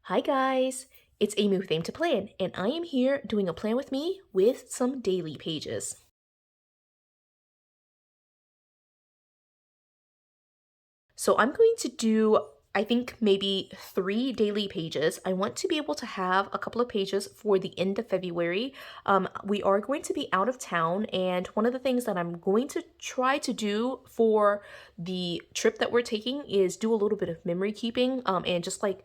Hi guys, it's Amy with Aim to Plan, and I am here doing a plan with me with some daily pages. So I'm going to do, I think maybe 3 daily pages. I want to be able to have a couple of pages for the end of February. We are going to be out of town, and one of the things that I'm going to try to do for the trip that we're taking is do a little bit of memory keeping, and just like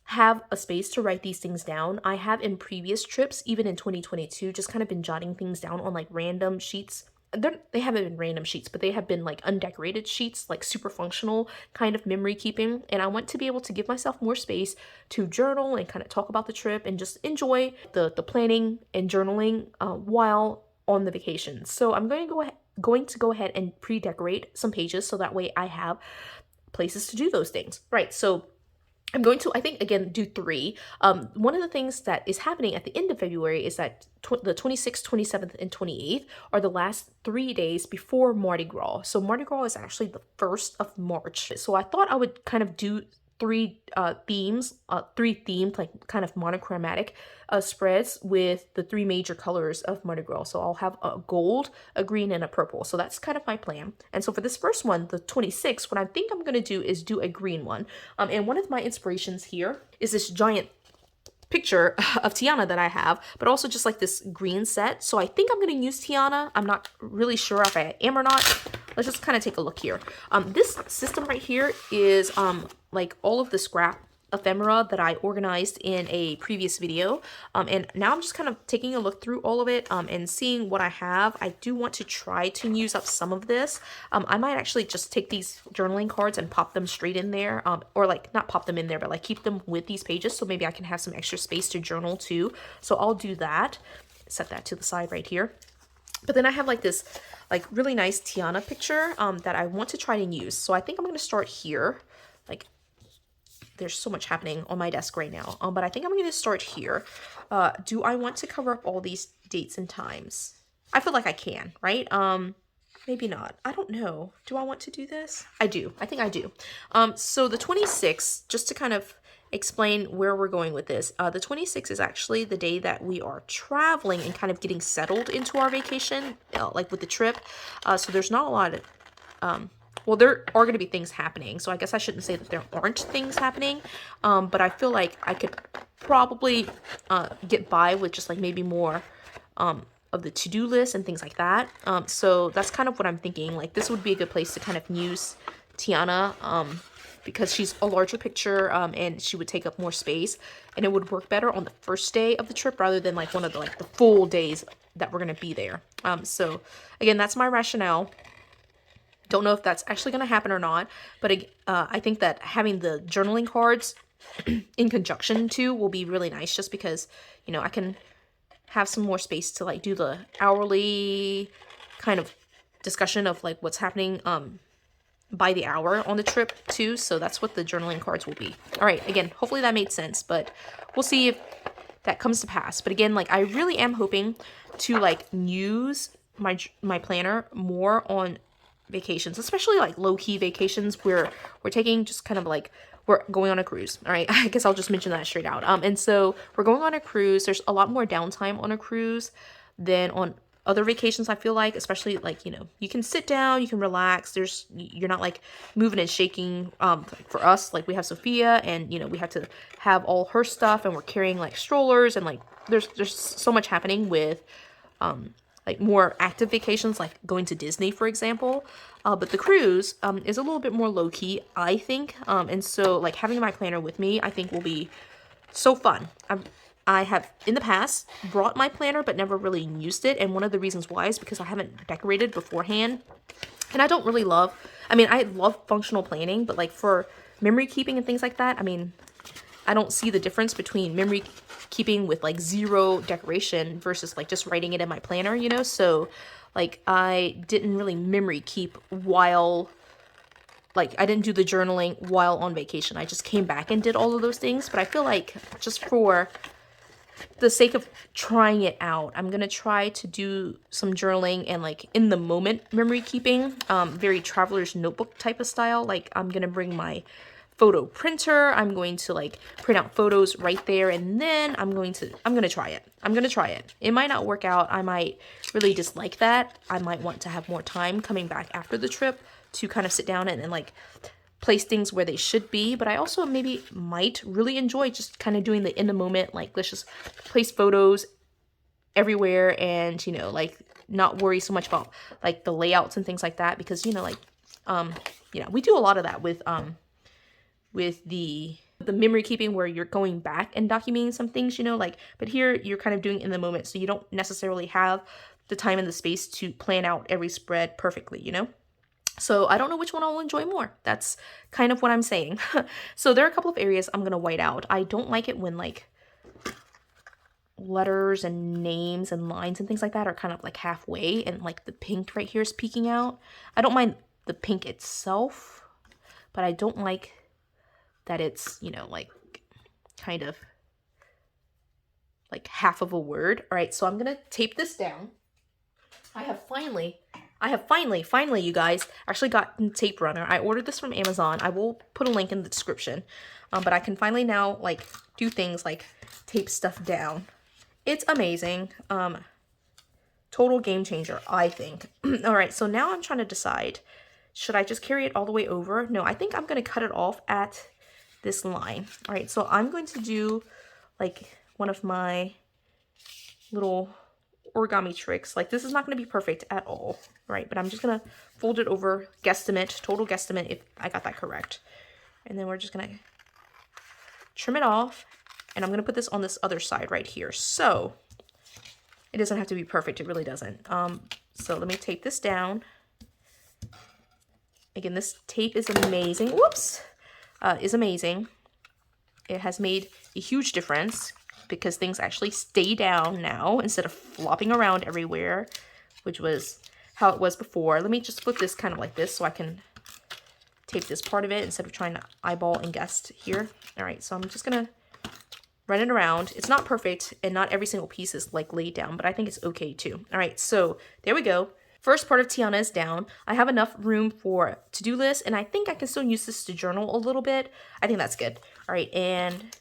have a space to write these things down. I have in previous trips, even in 2022, just kind of been jotting things down on like random sheets. They haven't been random sheets, but they have been like undecorated sheets, like super functional kind of memory keeping. And I want to be able to give myself more space to journal and kind of talk about the trip and just enjoy the planning and journaling while on the vacation. So I'm going to go ahead and pre-decorate some pages so that way I have places to do those things. Right. So I'm going to, I think, again, do three. One of the things that is happening at the end of February is that the 26th, 27th, and 28th are the last 3 days before Mardi Gras. So Mardi Gras is actually the 1st of March. So I thought I would kind of do three themed, like kind of monochromatic spreads with the three major colors of Mardi Gras. So I'll have a gold, a green, and a purple. So that's kind of my plan. And so for this first one, the 26th, what I think I'm going to do is do a green one. And one of my inspirations here is this giant picture of Tiana that I have, but also just like this green set. So I think I'm going to use Tiana. I'm not really sure if I am or not. Let's just kind of take a look here. This system right here is like all of the scrap ephemera that I organized in a previous video, and now I'm just kind of taking a look through all of it and seeing what I have. I do want to try to use up some of this. I might actually just take these journaling cards and pop them straight in there, or like not pop them in there, but like keep them with these pages so maybe I can have some extra space to journal too. So I'll do that. Set that to the side right here. But then I have like this like really nice Tiana picture that I want to try and use. So I think I'm going to start here. Like there's so much happening on my desk right now. But I think I'm going to start here. Do I want to cover up all these dates and times? I feel like I can, right? Maybe not. I don't know. Do I want to do this? I do. I think I do. So the 26th, just to kind of explain where we're going with this, the 26th is actually the day that we are traveling and kind of getting settled into our vacation, like with the trip. So there's not a lot of, well, there are going to be things happening, so I guess I shouldn't say that there aren't things happening, but I feel like I could probably get by with just like maybe more of the to-do list and things like that. So that's kind of what I'm thinking. Like this would be a good place to kind of use Tiana because she's a larger picture and she would take up more space, and it would work better on the first day of the trip rather than like one of the full days that we're going to be there. So again, that's my rationale. Don't know if that's actually going to happen or not, but I think that having the journaling cards in conjunction too will be really nice, just because, you know, I can have some more space to like do the hourly kind of discussion of like what's happening by the hour on the trip too. So that's what the journaling cards will be. All right, again, hopefully that made sense, but we'll see if that comes to pass. But again, like I really am hoping to like use my planner more on vacations, especially like low-key vacations where we're taking just kind of like we're going on a cruise. All right, I guess I'll just mention that straight out. And so we're going on a cruise. There's a lot more downtime on a cruise than on other vacations, I feel like, especially like, you know, you can sit down, you can relax. You're not like moving and shaking. For us, like we have Sophia, and you know, we have to have all her stuff, and we're carrying like strollers, and like there's so much happening with like more active vacations, like going to Disney, for example. But the cruise is a little bit more low-key, I think. And so like having my planner with me, I think will be so fun. I have in the past brought my planner but never really used it, and one of the reasons why is because I haven't decorated beforehand. And I don't really love, I mean, I love functional planning, but like for memory keeping and things like that, I mean, I don't see the difference between memory keeping with like zero decoration versus like just writing it in my planner, you know? So like I didn't really memory keep while, like I didn't do the journaling while on vacation. I just came back and did all of those things. But I feel like just for the sake of trying it out, I'm gonna try to do some journaling and like in the moment memory keeping, very traveler's notebook type of style. Like I'm gonna bring my photo printer. I'm going to like print out photos right there, and then I'm gonna try it. I'm gonna try it. It might not work out. I might really dislike that. I might want to have more time coming back after the trip to kind of sit down and like place things where they should be, but I also maybe might really enjoy just kind of doing the in the moment, like let's just place photos everywhere and, you know, like not worry so much about like the layouts and things like that, because, you know, like we do a lot of that with the memory keeping, where you're going back and documenting some things, you know, like, but here you're kind of doing in the moment, so you don't necessarily have the time and the space to plan out every spread perfectly, you know. So I don't know which one I'll enjoy more. That's kind of what I'm saying. So there are a couple of areas I'm gonna white out. I don't like it when like letters and names and lines and things like that are kind of like halfway and like the pink right here is peeking out. I don't mind the pink itself, but I don't like that it's, you know, like kind of like half of a word. All right, so I'm gonna tape this down. I have finally, you guys, actually got a tape runner. I ordered this from Amazon. I will put a link in the description. But I can finally now like do things like tape stuff down. It's amazing. Total game changer, I think. All right, so now I'm trying to decide, should I just carry it all the way over? No, I think I'm going to cut it off at this line. All right, so I'm going to do like one of my little origami tricks. Like, this is not going to be perfect at all, right? But I'm just going to fold it over, guesstimate, total guesstimate, if I got that correct. And then we're just going to trim it off, and I'm going to put this on this other side right here. So it doesn't have to be perfect. It really doesn't. So let me tape this down. Again, this tape is amazing. Whoops! Is amazing. It has made a huge difference because things actually stay down now instead of flopping around everywhere, which was how it was before. Let me just flip this kind of like this so I can tape this part of it instead of trying to eyeball and guess here. All right, so I'm just gonna run it around. It's not perfect and not every single piece is like laid down, but I think it's okay too. All right, so there we go. First part of Tiana is down. I have enough room for to-do list, and I think I can still use this to journal a little bit. I think that's good. All right, and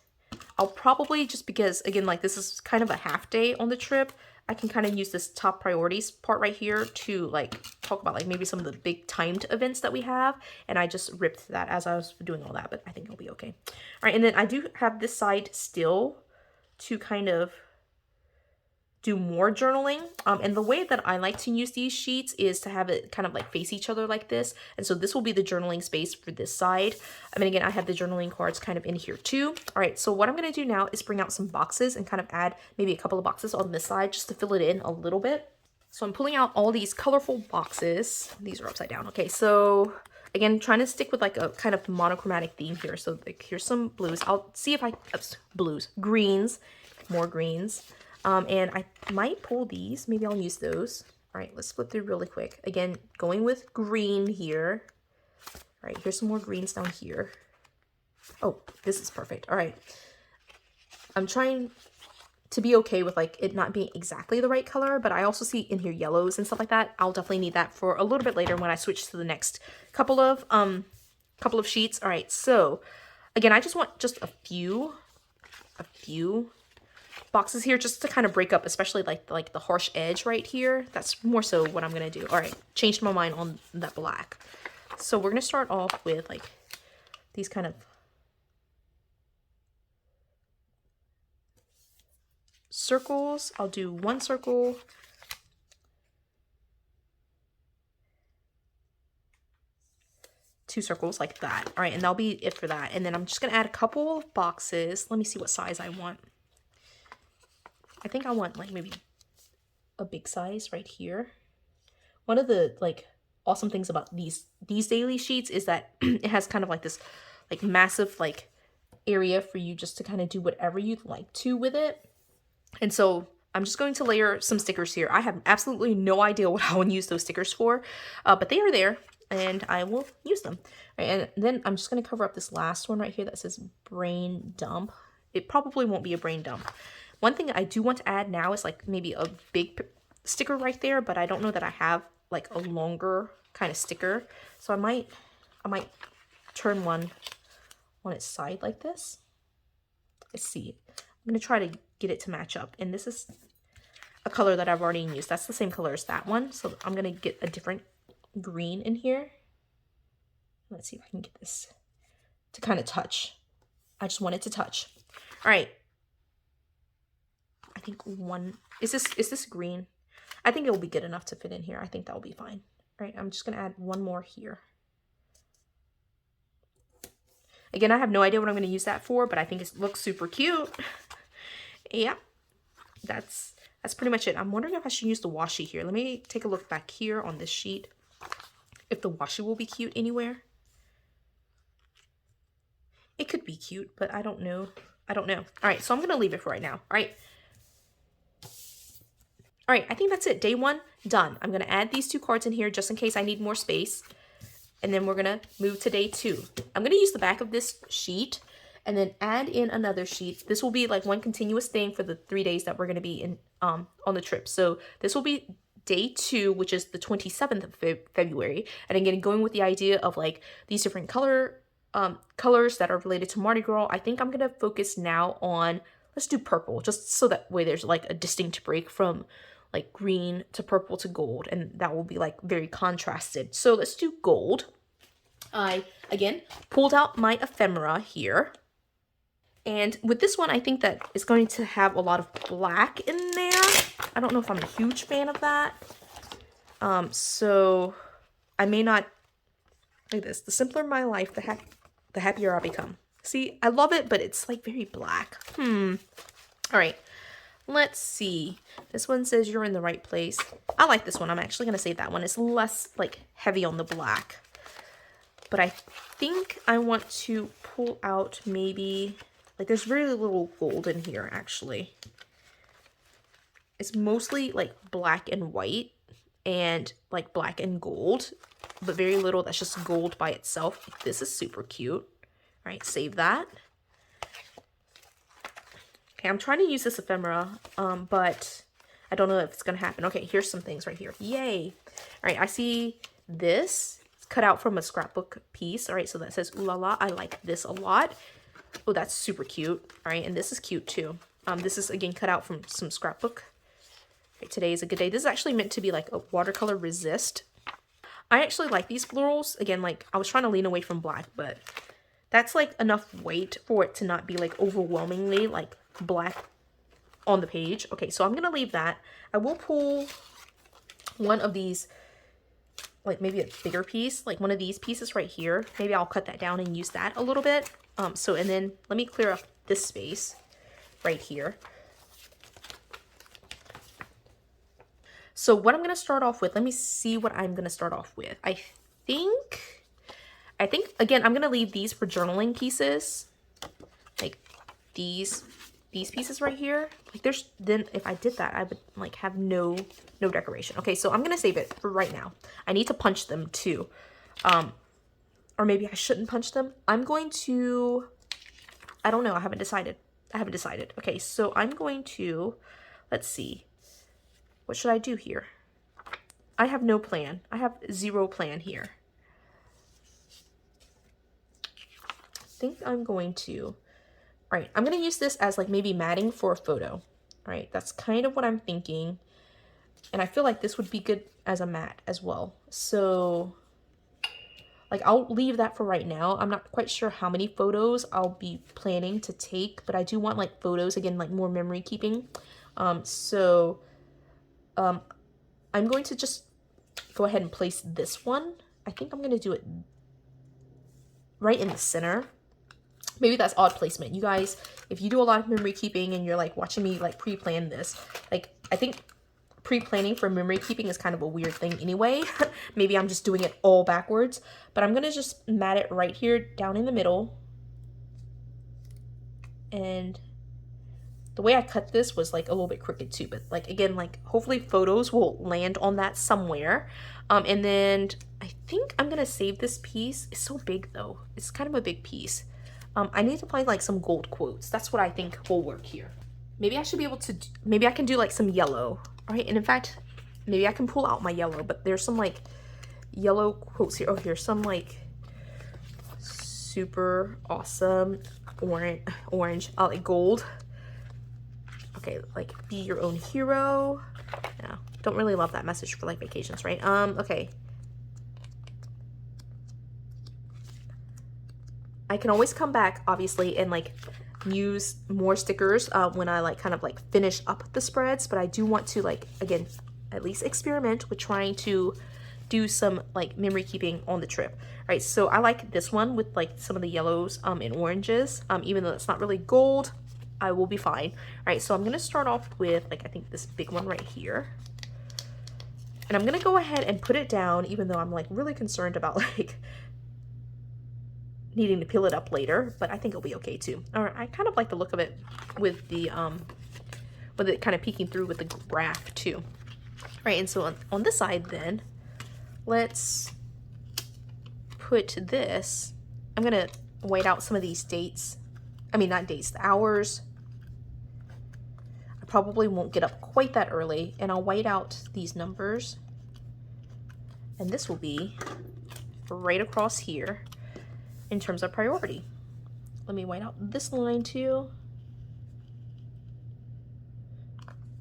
I'll probably, just because, again, like this is kind of a half day on the trip, I can kind of use this top priorities part right here to like talk about like maybe some of the big timed events that we have. And I just ripped that as I was doing all that, but I think it'll be okay. All right, and then I do have this side still to kind of do more journaling. And the way that I like to use these sheets is to have it kind of like face each other like this. And so this will be the journaling space for this side. I mean, again, I have the journaling cards kind of in here too. All right, so what I'm gonna do now is bring out some boxes and kind of add maybe a couple of boxes on this side just to fill it in a little bit. So I'm pulling out all these colorful boxes. These are upside down. Okay, so again, trying to stick with like a kind of monochromatic theme here. So like, here's some blues. I'll see if I, greens, more greens. And I might pull these. Maybe I'll use those. All right, let's flip through really quick. Again, going with green here. All right, here's some more greens down here. Oh, this is perfect. All right. I'm trying to be okay with like it not being exactly the right color, but I also see in here yellows and stuff like that. I'll definitely need that for a little bit later when I switch to the next couple of sheets. All right, so again, I just want just a few boxes here just to kind of break up, especially like the harsh edge right here. That's more so what I'm gonna do. All right, changed my mind on that black. So we're gonna start off with like these kind of circles. I'll do one circle, two circles like that. All right, and that'll be it for that. And then I'm just gonna add a couple of boxes. Let me see what size I want. I think I want like maybe a big size right here. One of the like awesome things about these daily sheets is that it has kind of like this like massive like area for you just to kind of do whatever you'd like to with it. And so I'm just going to layer some stickers here. I have absolutely no idea what I will use those stickers for, but they are there and I will use them. All right, and then I'm just going to cover up this last one right here that says brain dump. It probably won't be a brain dump. One thing I do want to add now is like maybe a big sticker right there, but I don't know that I have like a longer kind of sticker. So I might turn one on its side like this. Let's see. I'm going to try to get it to match up. And this is a color that I've already used. That's the same color as that one. So I'm going to get a different green in here. Let's see if I can get this to kind of touch. I just want it to touch. All right. I think one, is this green? I think it will be good enough to fit in here. I think that will be fine. All right, I'm just going to add one more here. Again, I have no idea what I'm going to use that for, but I think it looks super cute. Yeah, that's pretty much it. I'm wondering if I should use the washi here. Let me take a look back here on this sheet. If the washi will be cute anywhere. It could be cute, but I don't know. I don't know. All right, so I'm going to leave it for right now. All right. All right, I think that's it. Day one, done. I'm going to add these two cards in here just in case I need more space. And then we're going to move to day two. I'm going to use the back of this sheet and then add in another sheet. This will be like one continuous thing for the 3 days that we're going to be in on the trip. So this will be day two, which is the 27th of February. And again, going with the idea of like these different colors that are related to Mardi Gras, I think I'm going to focus now on, let's do purple, just so that way there's like a distinct break from like green to purple to gold, and that will be like very contrasted. So let's do gold. I, again, pulled out my ephemera here. And with this one, I think that it's going to have a lot of black in there. I don't know if I'm a huge fan of that. So I may not, like this, the simpler my life, the happier I'll become. See, I love it, but it's like very black. All right. Let's see. This one says you're in the right place. I like this one. I'm actually going to save that one. It's less like heavy on the black. But I think I want to pull out maybe, like there's very little gold in here actually. It's mostly like black and white and like black and gold, but very little that's just gold by itself. This is super cute. All right, save that. Okay, I'm trying to use this ephemera, but I don't know if it's going to happen. Okay, here's some things right here. Yay. All right, I see this. It's cut out from a scrapbook piece. All right, so that says, ooh la la. I like this a lot. Oh, that's super cute. All right, and this is cute too. This is, again, cut out from some scrapbook. Okay, today is a good day. This is actually meant to be like a watercolor resist. I actually like these florals. Again, like I was trying to lean away from black, but that's like enough weight for it to not be like overwhelmingly like black on the page. Okay, so I'm going to leave that. I will pull one of these, like maybe a bigger piece, like one of these pieces right here. Maybe I'll cut that down and use that a little bit. And then let me clear up this space right here. So what I'm going to start off with, let me see what I'm going to start off with. I think, again, I'm going to leave these for journaling pieces, like these pieces right here. Like then if I did that, I would like have no decoration. Okay, so I'm going to save it for right now. I need to punch them too. Or maybe I shouldn't punch them. I'm going to, I don't know. I haven't decided. Okay, so I'm going to, let's see. What should I do here? I have no plan. I have zero plan here. I think I'm going to, all right, I'm going to use this as like maybe matting for a photo. All right, that's kind of what I'm thinking. And I feel like this would be good as a mat as well. So like I'll leave that for right now. I'm not quite sure how many photos I'll be planning to take, but I do want like photos, again, like more memory keeping. I'm going to just go ahead and place this one. I think I'm going to do it right in the center. Maybe that's odd placement. You guys, if you do a lot of memory keeping and you're like watching me like pre-plan this, like I think pre-planning for memory keeping is kind of a weird thing anyway. Maybe I'm just doing it all backwards, but I'm going to just mat it right here down in the middle. And the way I cut this was like a little bit crooked too, but like again, like hopefully photos will land on that somewhere. And then I think I'm gonna save this piece. It's so big though. It's kind of a big piece. I need to find like some gold quotes. That's what I think will work here. Maybe I should be able to, maybe I can do like some yellow. All right, and in fact, maybe I can pull out my yellow, but there's some like yellow quotes here. Oh, here's some like super awesome orange, like gold. Okay, like be your own hero. Yeah, don't really love that message for like vacations, right? Okay. I can always come back, obviously, and like use more stickers when I like kind of like finish up the spreads, but I do want to like, again, at least experiment with trying to do some like memory keeping on the trip. Right, so I like this one with like some of the yellows and oranges, even though it's not really gold, I will be fine. All right, so I'm gonna start off with like, I think this big one right here. And I'm gonna go ahead and put it down, even though I'm like really concerned about like needing to peel it up later, but I think it'll be okay too. All right, I kind of like the look of it with the with it kind of peeking through with the graph too. All right, and so on this side then, let's put this, I'm gonna white out some of these dates. I mean, not dates, the hours. I probably won't get up quite that early, and I'll white out these numbers. And this will be right across here in terms of priority. Let me white out this line too.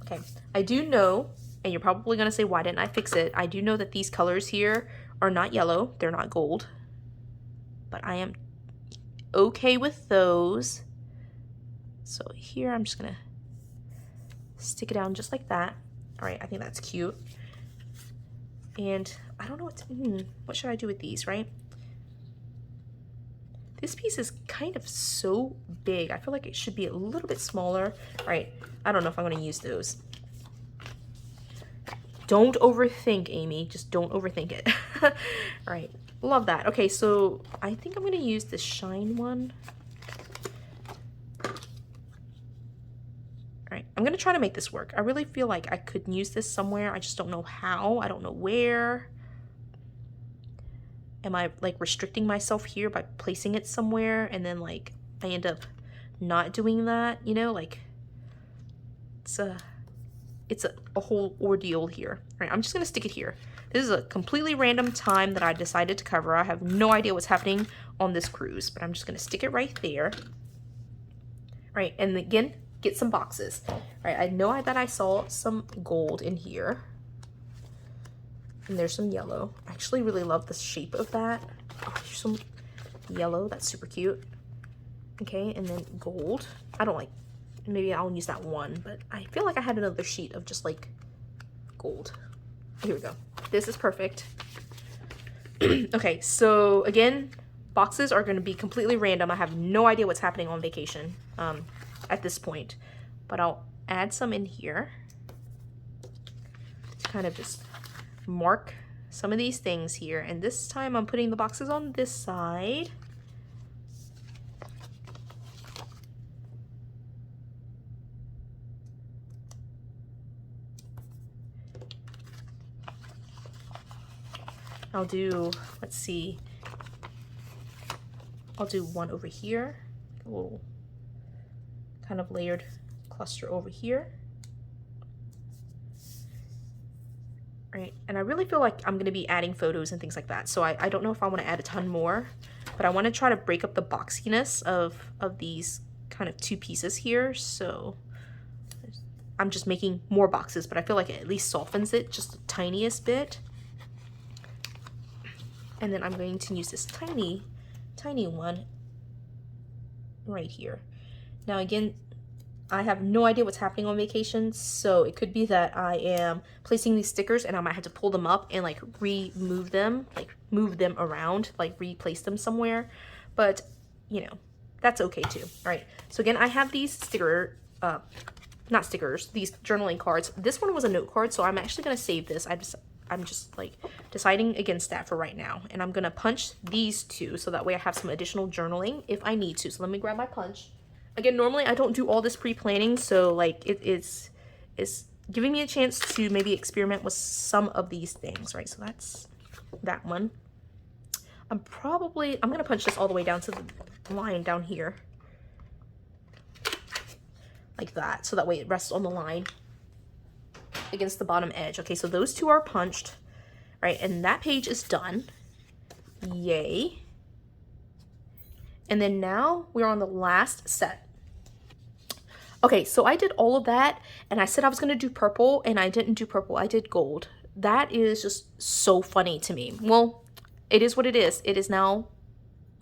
Okay, I do know, and you're probably gonna say, why didn't I fix it? I do know that these colors here are not yellow, they're not gold, but I am okay with those. So here I'm just gonna stick it down just like that. All right, I think that's cute. And I don't know what should I do with these, right? This piece is kind of so big. I feel like it should be a little bit smaller. All right, I don't know if I'm gonna use those. Don't overthink, Amy. Just don't overthink it. All right, love that. Okay, so I think I'm gonna use this shine one. All right, I'm gonna try to make this work. I really feel like I could use this somewhere. I just don't know how. I don't know where. Am I like restricting myself here by placing it somewhere and then like I end up not doing that, you know, like it's a whole ordeal here. All right, I'm just gonna stick it here. This is a completely random time that I decided to cover. I have no idea what's happening on this cruise, but I'm just gonna stick it right there. All right, and again, get some boxes. All right, I know that I saw some gold in here. And there's some yellow. I actually really love the shape of that. Oh, there's some yellow. That's super cute. Okay, and then gold. I don't like, maybe I'll use that one, but I feel like I had another sheet of just like gold. Here we go. This is perfect. Okay, so again, boxes are going to be completely random. I have no idea what's happening on vacation at this point, but I'll add some in here to kind of just mark some of these things here. And this time I'm putting the boxes on this side. I'll do, let's see, I'll do one over here, a little kind of layered cluster over here. Right, and I really feel like I'm going to be adding photos and things like that, so I don't know if I want to add a ton more, but I want to try to break up the boxiness of these kind of two pieces here. So I'm just making more boxes, but I feel like it at least softens it just the tiniest bit. And then I'm going to use this tiny one right here. Now again, I have no idea what's happening on vacation, so it could be that I am placing these stickers and I might have to pull them up and like remove them, like move them around, like replace them somewhere. But you know, that's okay too. All right, so again, I have these not stickers, these journaling cards. This one was a note card, so I'm actually gonna save this. I'm just like deciding against that for right now. And I'm gonna punch these two so that way I have some additional journaling if I need to. So let me grab my punch. Again, normally I don't do all this pre-planning, so like it's giving me a chance to maybe experiment with some of these things, right? So that's that one. I'm gonna punch this all the way down to the line down here. Like that, so that way it rests on the line against the bottom edge. Okay, so those two are punched, right? And that page is done. Yay. And then now we're on the last set. Okay, so I did all of that, and I said I was gonna do purple, and I didn't do purple, I did gold. That is just so funny to me. Well, it is what it is. It is now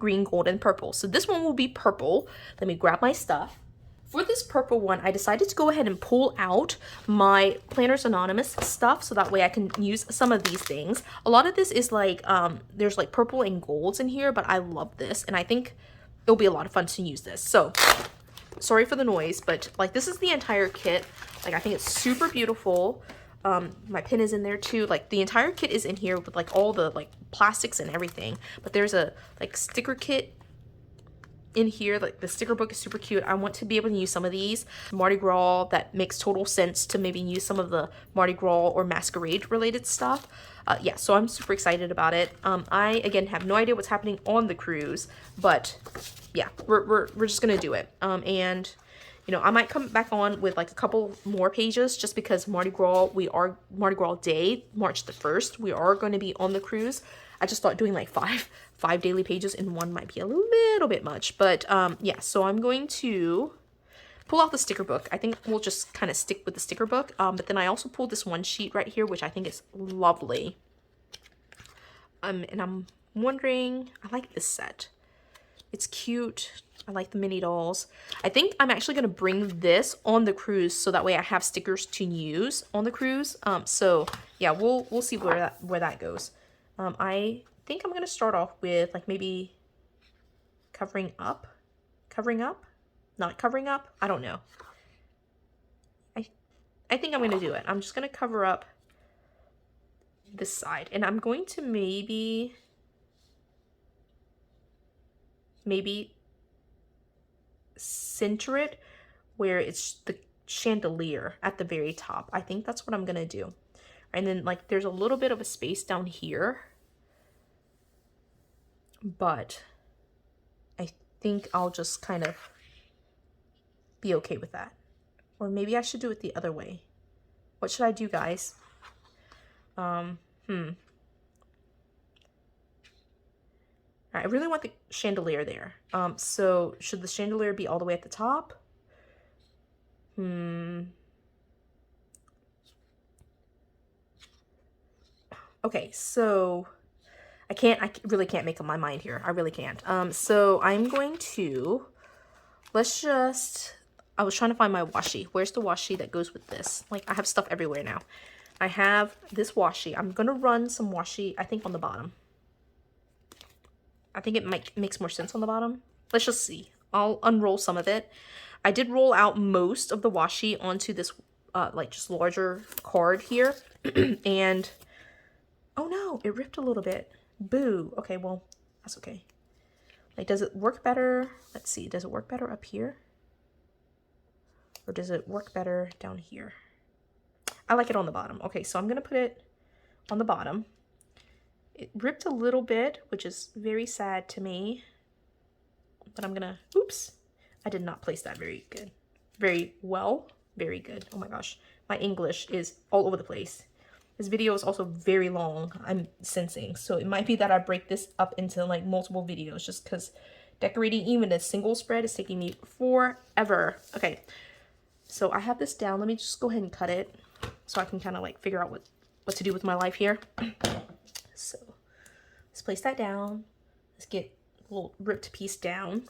green, gold, and purple. So this one will be purple. Let me grab my stuff. For this purple one, I decided to go ahead and pull out my Planners Anonymous stuff so that way I can use some of these things. A lot of this is like, there's like purple and golds in here, but I love this, and I think it'll be a lot of fun to use this. So sorry for the noise, but like this is the entire kit. Like I think it's super beautiful. My pin is in there too. Like the entire kit is in here with like all the like plastics and everything, but there's a like sticker kit in here. Like the sticker book is super cute. I want to be able to use some of these. Mardi Gras, that makes total sense to maybe use some of the Mardi Gras or Masquerade related stuff. Yeah, so I'm super excited about it. I again have no idea what's happening on the cruise, but yeah, we're just gonna do it. And you know, I might come back on with like a couple more pages just because Mardi Gras Mardi Gras Day, March the 1st, we are going to be on the cruise. I just thought doing like five daily pages in one might be a little bit much, but yeah, so I'm going to pull out the sticker book. I think we'll just kind of stick with the sticker book, but then I also pulled this one sheet right here, which I think is lovely. And I'm wondering, I like this set. It's cute. I like the mini dolls. I think I'm actually going to bring this on the cruise so that way I have stickers to use on the cruise. So yeah, we'll see where that goes. I think I'm going to start off with like maybe covering up, not covering up. I don't know. I think I'm going to do it. I'm just going to cover up this side, and I'm going to maybe center it where it's the chandelier at the very top. I think that's what I'm gonna do. And then like there's a little bit of a space down here, but I think I'll just kind of be okay with that. Or maybe I should do it the other way. What should I do, guys? I really want the chandelier there. So should the chandelier be all the way at the top? Okay, so I really can't make up my mind here. I really can't. So I'm going to, I was trying to find my washi. Where's the washi that goes with this? Like I have stuff everywhere now. I have this washi. I'm gonna run some washi, I think, on the bottom. I think it makes more sense on the bottom. Let's just see. I'll unroll some of it. I did roll out most of the washi onto this like just larger card here. And oh no, it ripped a little bit. Boo. Okay, well, that's okay. Like, does it work better? Let's see. Does it work better up here? Or does it work better down here? I like it on the bottom. Okay, so I'm gonna put it on the bottom. It ripped a little bit, which is very sad to me. But I'm gonna, oops. I did not place that very good. Very well. Very good. Oh my gosh. My English is all over the place. This video is also very long, I'm sensing. So it might be that I break this up into like multiple videos just because decorating even a single spread is taking me forever. Okay, so I have this down. Let me just go ahead and cut it so I can kind of like figure out what to do with my life here. So let's place that down. Let's get a little ripped piece down,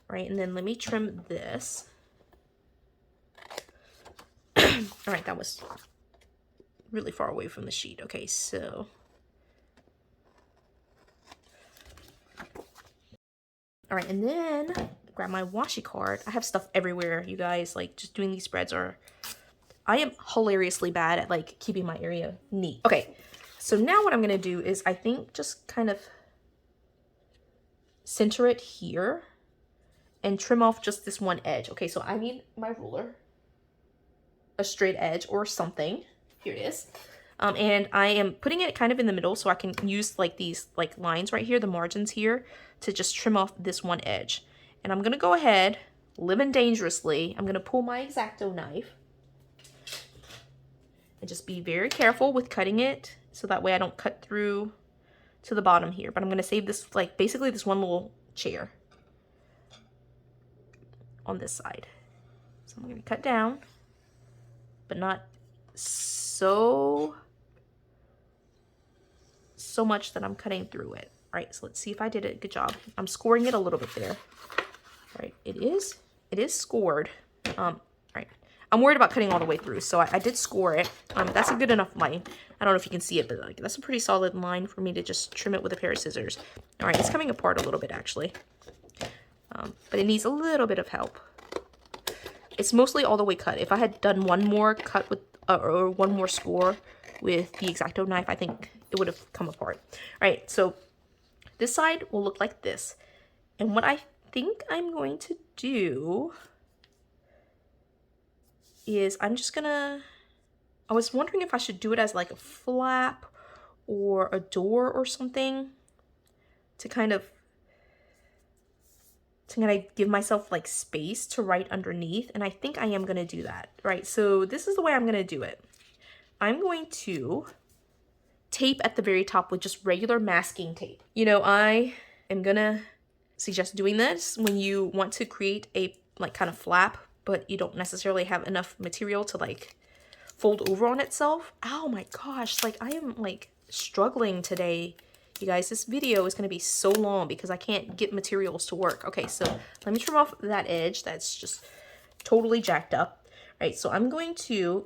right? And then let me trim this. All right, that was really far away from the sheet. Okay, so all right, and then grab my washi card. I have stuff everywhere, you guys. Like, just doing these spreads I am hilariously bad at like keeping my area neat. Okay, so now what I'm gonna do is I think just kind of center it here and trim off just this one edge. Okay, so I need my ruler, a straight edge or something. Here it is. And I am putting it kind of in the middle so I can use like these like lines right here, the margins here, to just trim off this one edge. And I'm gonna go ahead, living dangerously, I'm gonna pull my X-Acto knife and just be very careful with cutting it so that way I don't cut through to the bottom here. But I'm gonna save this, like basically this one little chair. on this side. So I'm going to cut down, but not so much that I'm cutting through it. All right, so let's see if I did it. Good job. I'm scoring it a little bit there. All right, it is scored. All right, I'm worried about cutting all the way through, so I did score it. That's a good enough line. I don't know if you can see it, but like that's a pretty solid line for me to just trim it with a pair of scissors. All right, it's coming apart a little bit actually, but it needs a little bit of help. It's mostly all the way cut. If I had done one more cut with or one more score with the X-Acto knife, I think it would have come apart. All right, so this side will look like this. And what I think I'm going to do is I'm just gonna, I was wondering if I should do it as like a flap or a door or something to kind of give myself like space to write underneath. And I think I am gonna do that, right? So this is the way I'm gonna do it. I'm going to tape at the very top with just regular masking tape. You know, I am gonna suggest doing this when you want to create a like kind of flap, but you don't necessarily have enough material to like fold over on itself. Oh my gosh, like I am like struggling today. You guys, this video is going to be so long because I can't get materials to work. Okay, so let me trim off that edge that's just totally jacked up. All right, so I'm going to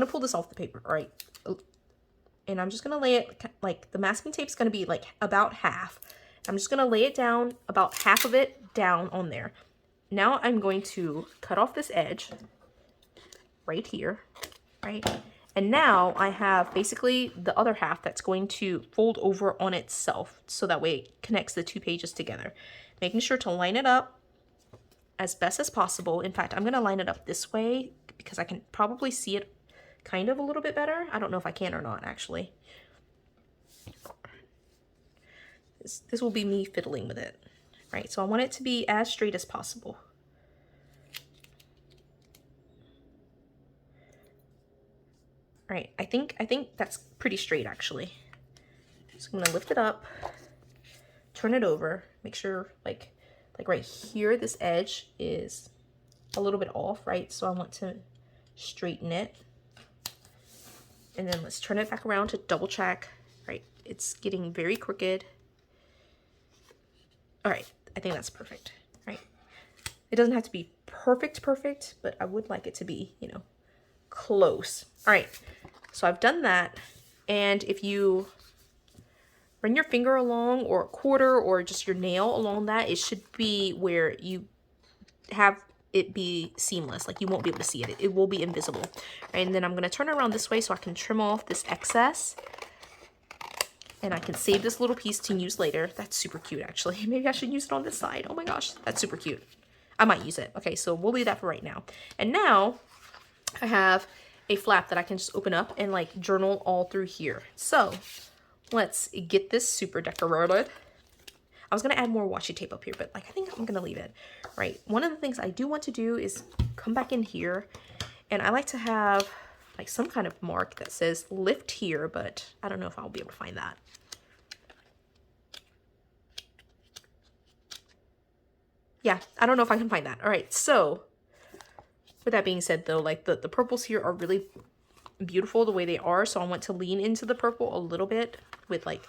pull this off the paper, all right? And I'm just going to lay it, like the masking tape is going to be like about half. I'm just going to lay it down, about half of it down on there. Now I'm going to cut off this edge right here, right? And now I have basically the other half that's going to fold over on itself so that way it connects the two pages together. Making sure to line it up as best as possible. In fact, I'm going to line it up this way because I can probably see it kind of a little bit better. I don't know if I can or not actually. This will be me fiddling with it, right? So I want it to be as straight as possible. Right, I think that's pretty straight actually. So I'm gonna lift it up, turn it over, make sure like right here, this edge is a little bit off, right? So I want to straighten it. And then let's turn it back around to double check, right? It's getting very crooked. All right, I think that's perfect, right? It doesn't have to be perfect, but I would like it to be, you know, close. All right, so I've done that. And if you run your finger along or a quarter or just your nail along that, it should be where you have it be seamless. Like you won't be able to see it. It will be invisible. Right, and then I'm going to turn it around this way so I can trim off this excess. And I can save this little piece to use later. That's super cute, actually. Maybe I should use it on this side. Oh my gosh, that's super cute. I might use it. Okay, so we'll leave that for right now. And now I have a flap that I can just open up and like journal all through here. So let's get this super decorated. I was gonna add more washi tape up here, but like I think I'm gonna leave it. Right. One of the things I do want to do is come back in here, and I like to have like some kind of mark that says lift here, but I don't know if I'll be able to find that. Yeah, I don't know if I can find that. All right, so with that being said though, like the purples here are really beautiful the way they are, so I want to lean into the purple a little bit with like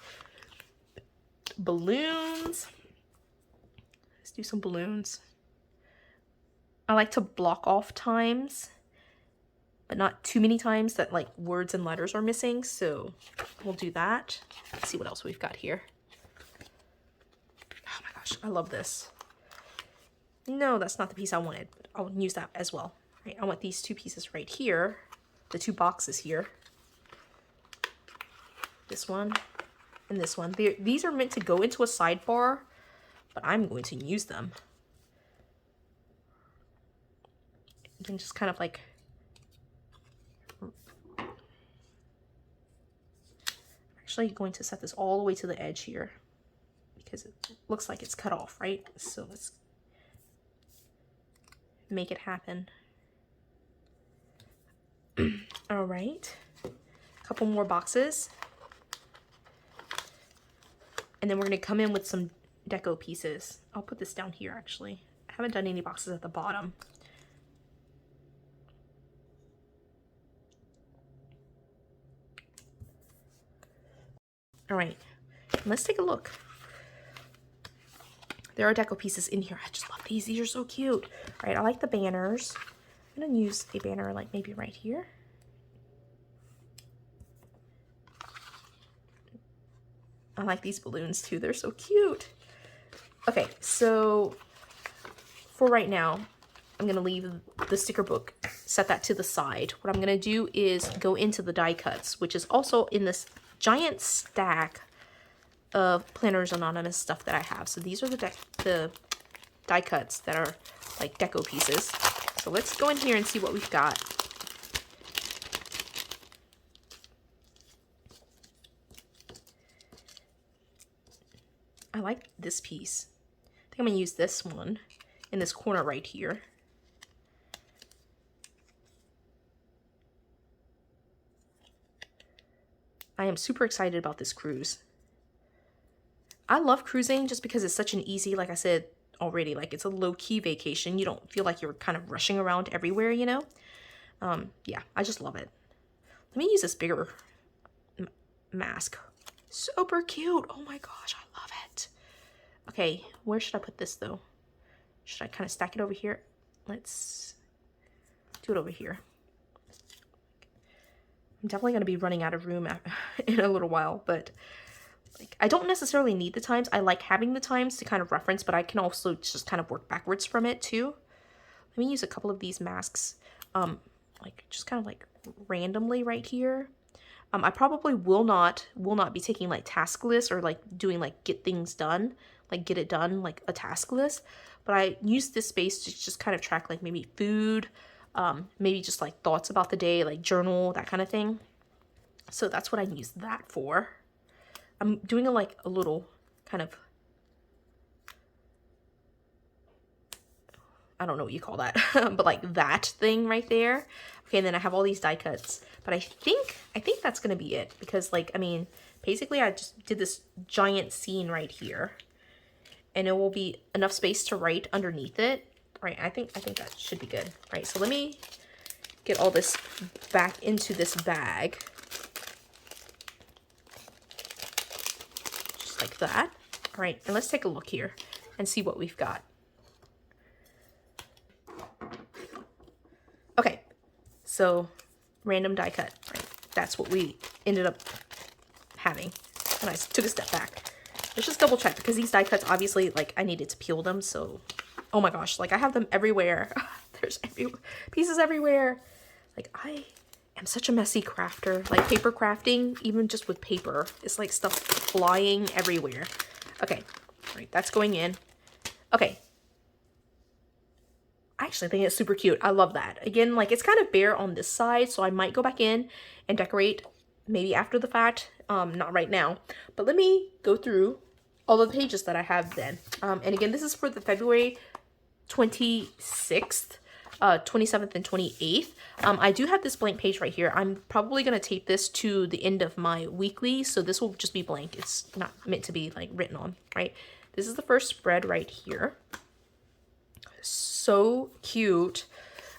balloons. Let's do some balloons. I like to block off times, but not too many times that like words and letters are missing, so we'll do that. Let's see what else we've got here. Oh my gosh, I love this. No, that's not the piece I wanted, but I'll use that as well. Right, I want these two pieces right here, the two boxes here. This one and this one. These are meant to go into a sidebar, but I'm going to use them. You can just kind of like actually going to set this all the way to the edge here because it looks like it's cut off, right? So let's make it happen. All right, a couple more boxes, and then we're going to come in with some deco pieces. I'll put this down here actually. haven't done any boxes at the bottom. All right, let's take a look. There are deco pieces in here. I just love these. These are so cute. All right, I like the banners. I'm gonna use a banner like maybe right here. I like these balloons too. They're so cute. Okay, so for right now, I'm gonna leave the sticker book, set that to the side. What I'm gonna do is go into the die cuts, which is also in this giant stack of Planners Anonymous stuff that I have. So these are the die cuts that are like deco pieces. So let's go in here and see what we've got. I like this piece. I think I'm gonna use this one in this corner right here. I am super excited about this cruise. I love cruising just because it's such an easy, like I said already, like it's a low-key vacation. You don't feel like you're kind of rushing around everywhere, you know? Yeah, I just love it. Let me use this bigger mask. Super cute. Oh my gosh, I love it. Okay, where should I put this though? Should I kind of stack it over here? Let's do it over here. I'm definitely going to be running out of room in a little while, but like I don't necessarily need the times. I like having the times to kind of reference, but I can also just kind of work backwards from it too. Let me use a couple of these masks, like just kind of like randomly right here. I probably will not be taking like task lists or like doing like get things done, like get it done, like a task list. But I use this space to just kind of track like maybe food, maybe just like thoughts about the day, like journal, that kind of thing. So that's what I use that for. I'm doing a little kind of, I don't know what you call that, but like that thing right there. Okay, and then I have all these die cuts, but I think that's gonna be it because like, I mean, basically I just did this giant scene right here and it will be enough space to write underneath it. Right, I think that should be good. Right, so let me get all this back into this bag. Just like that. All right, and let's take a look here and see what we've got. Okay, so random die cut, right? That's what we ended up having. And I took a step back. Let's just double check because these die cuts, obviously, like I needed to peel them. So, oh my gosh, like I have them everywhere. There's pieces everywhere. Like I am such a messy crafter. Like paper crafting, even just with paper, it's like stuff flying everywhere. Okay, all right, that's going in. Okay. I actually think it's super cute. I love that. Again, like it's kind of bare on this side, so I might go back in and decorate maybe after the fact. Not right now, but let me go through all of the pages that I have then. And again, this is for the February 26th, 27th, and 28th. I do have this blank page right here. I'm probably going to tape this to the end of my weekly, so this will just be blank. It's not meant to be like written on, right? This is the first spread right here. So cute,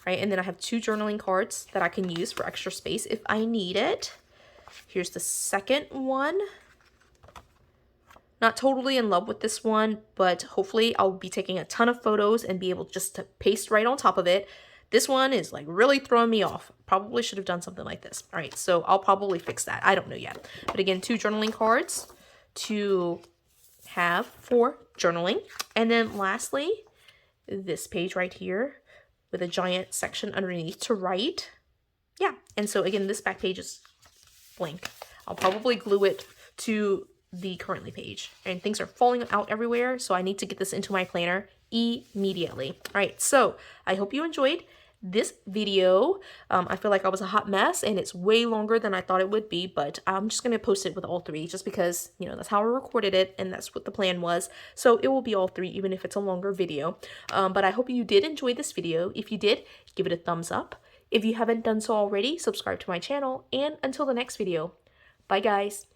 right? And then I have 2 journaling cards that I can use for extra space if I need it. Here's the second one. Not totally in love with this one, but hopefully I'll be taking a ton of photos and be able just to paste right on top of it. This one is like really throwing me off. Probably should have done something like this. All right, so I'll probably fix that. I don't know yet. But again, 2 journaling cards to have for journaling. And then lastly, this page right here with a giant section underneath to write. Yeah, and so again, this back page is blank. I'll probably glue it to the currently page, and things are falling out everywhere, so I need to get this into my planner immediately. All right, so I hope you enjoyed this video. I feel like I was a hot mess and it's way longer than I thought it would be, but I'm just gonna post it with all 3 just because, you know, that's how I recorded it and that's what the plan was. So it will be all 3 even if it's a longer video. But I hope you did enjoy this video. If you did, give it a thumbs up. If you haven't done so already, subscribe to my channel, and until the next video, bye guys.